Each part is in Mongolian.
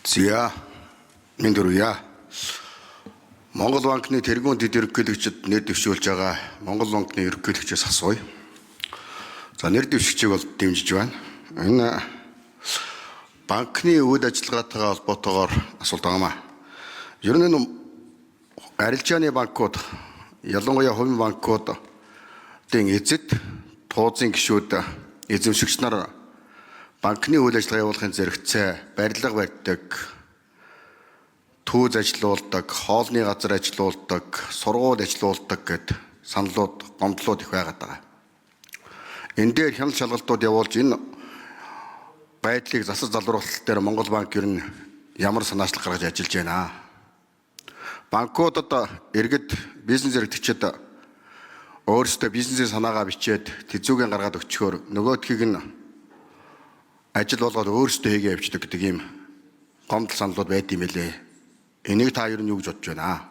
За минь дөрвья. Монгол банкны тэргуун дэд ерөнхийлөгчид нэр дэвшүүлж байгаа Монгол банкны ерөнхийлөгчөөс асууя. За нэр дэвшигчийг бол дэмжиж байна. Энэ банкны үйл ажиллагаатайгаа холбоотойгоор асуулт байгаамаа. Ер нь энэ арилжааны банкуд, ялангуяа хувийн банкуд дэн эзэд туузын гишүүд эзэмшигч нар банкны үйл ажиллагаа явуулахын зэрэгцээ барилга барьдаг, түүз ажилуулдаг, хоолны газар ажилуулдаг, сургууль ажилуулдаг гэд саналууд, гомдлууд их байгаад байгаа. Энэ дээр хяналт шалгалтууд явуулж энэ байдлыг засаж залруулах дээр Монгол банк ер нь ямар санаачлах гаргаж ажиллаж байна. Банкудад иргэд бизнес эрхлэгчид өөрсдөө бизнесийн санаагаа бичээд тэзүүгээ гаргаад өчгөөр нөгөөдхийг нь ажил болгоод өөрсдөө хийгээ явуулдаг гэдэг ийм гомдол саналууд байд юм билээ. Энийг та ер нь юу гэж бодож байна?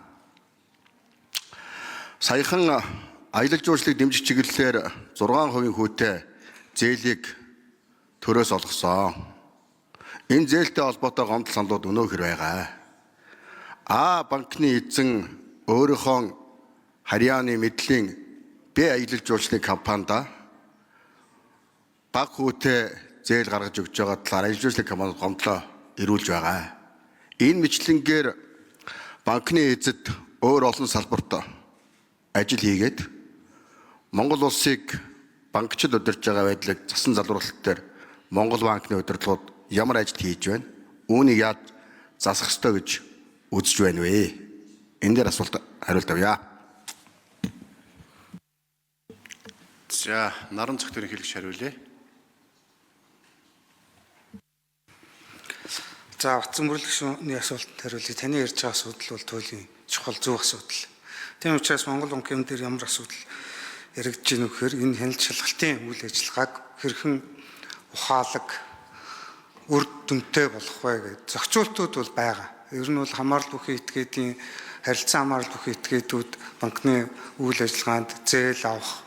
Саяхан аялал жуулчлалыг дэмжих чиглэлээр 6% хүүтэй зээлийг төрөөс олгосон. Энэ зээлтэй холбоотой гомдол саналууд өнөө хэр байгаа. Банкны эзэн өөрийнхөө Харьяаны мэдлийн Б аялал жуулчлалын компанид бага хүүтэй зээл гаргаж өгч байгаа талаар аялал жуулчлалын компани гомдлоо ирүүлж байгаа. Энэ мэтлэнгээр банкны эзэд өөр олон салбарт ажил хийгээд Монгол улсыг банкчид удирдах байгаа байдлыг засан залруулалт дээр Монгол банкны удирдлагууд ямар ажил хийж байна? Үүнийг яаж засах ёстой гэж үзэж байна вэ? Энэ дээр асуулт хариулт авъя. За, наран цогт ерөнхийлөгч хариулъя. За, утсан мөрөлгчний асуултанд хариулъя. Таны ярьж байгаа асуудал бол туйлын чухал зөв асуудал. Тийм учраас Монгол банкын дээр ямар асуудал яригдж байна вэ гэхээр энэ хяналт шалгалтын үйл ажиллагааг хэрхэн ухаалаг, үр дүнтэй болох вэ гэдэг зохицуултууд бол байгаа. Ер нь бол хамаарал бүхий этгээдийн харилцан хамаарал бүхий этгээдүүд банкны үйл ажиллагаанд зээл авах,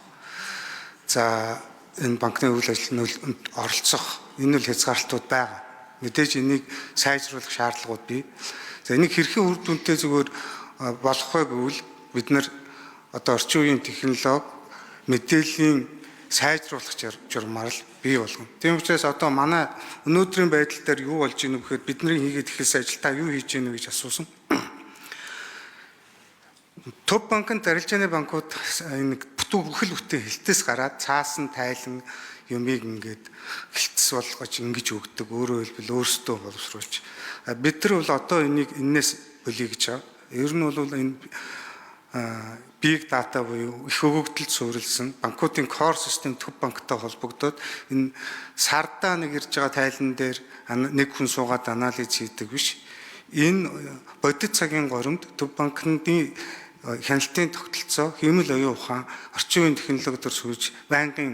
за энэ банкны үйл ажиллагаанд оролцох энэ л хязгаарлалтууд байгаа. Мэдээж энийг сайжруулах шаардлагууд бий. За энийг хэрхэн үр дүнтэй зүгээр болох вэ гэвэл бид нар одоо орчин үеийн технологи мэдээллийн сайжруулах журмаар л бий болгоно. Тийм учраас одоо манай өнөөдрийн байдал дээр юу болж ийнө гэхээр бидний хийгээд ихэлсэн ажилдаа юу хийж ийнө гэж асуусан. Төв банкнд арилжааны банкуд энэ бүхэл бүтэн хэлтээс гараад цаасан тайлан юмыг ингээд хэлтс болгож ингэж өгдөг, өөрөөр хэлбэл өөрсдөө боловсруулж. Бид нар бол одоо энийг энээс болиё гэж байгаа. Ер нь бол энэ big data буюу их өгөгдөлд суурилсан банкуудын core system төв банктай холбогдоод энэ сардаа нэг ирж байгаа тайлан дээр нэг хүн суугаад анализ хийдэг биш. Энэ бодит цагийн горимд төв банкны хяналтын тогтолцоо, хиймэл оюун ухаан, орчин үеийн технологиор сүйж байнгын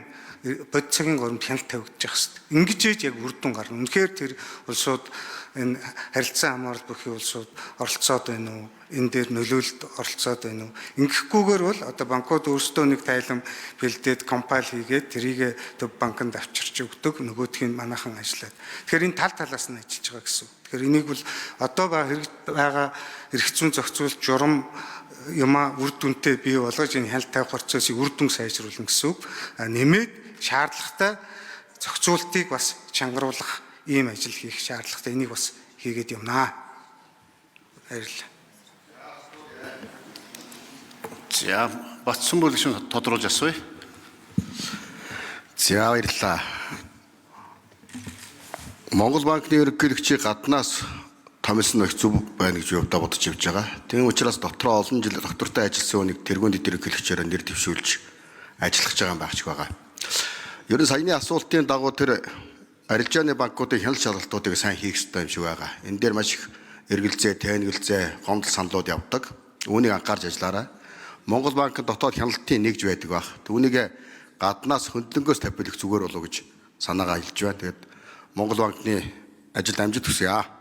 бодит цагийн горимд хяналт тавигдчих хэвээр. Ингэж ээж яг үр дүн гарна. Үнэхээр тэр улсууд энэ харилцан хамаарал бүхий улсууд оролцоод байна уу? Энэ дээр нөлөөлөлд оролцоод байна уу? Ингэхгүйгээр бол одоо банкуд өөрсдөө нэг тайлан бэлдээд компайл хийгээд тэрийг төв банкнд авчирч өгдөг, нөгөөдхийн манайхан ажиллаад. Тэгэхээр энэ тал талаас нь ажиллаж байгаа гэсэн. Тэгэхээр энийг бол одоо байгаа эрх зүйн зохицуулалт журам юмаа үр дүнтэй бий болгож энэ хяналт тавих процессыг үр дүн сайжруулна гэсэн үг. Нэмээд шаардлагатай зохицуултыг бас чангаруулах ийм ажил хийх шаардлагатай. Энийг бас хийгээд юмнаа. Баярлалаа. За, батсан бүлэгч тодруулж асууя. За баярлалаа. Монгол банкны ерөнхийлөгчийг гаднаас томилсон их зүв байна гэж би удаа бодож явж байгаа. Тийм учраас дотроо олон жил доктортой ажилласан хүнийг тэргуун дэд ерөнхийлөгчөөр нэр дэвшүүлж ажиллах байгаа юм багч байгаа. Ер нь саяны асуултын дагуу тэр арилжааны банкуудын хяналт шалгалтуудыг сайн хийх ёстой юм шиг байгаа. Энэ дээр маш их эргэлзээ, тайнгалзээ, гомдол саналууд явдаг. Үүнийг анхаарч ажиллаарай. Монгол банкнд дотоод хяналтын нэгж байдаг баг. Түүнийг гаднаас хөндлөнгөөс тавьбилах зүгээр болов уу гэж санаагаа хэлж байна. Тэгээд Монгол банкны ажил амжилт хүсье.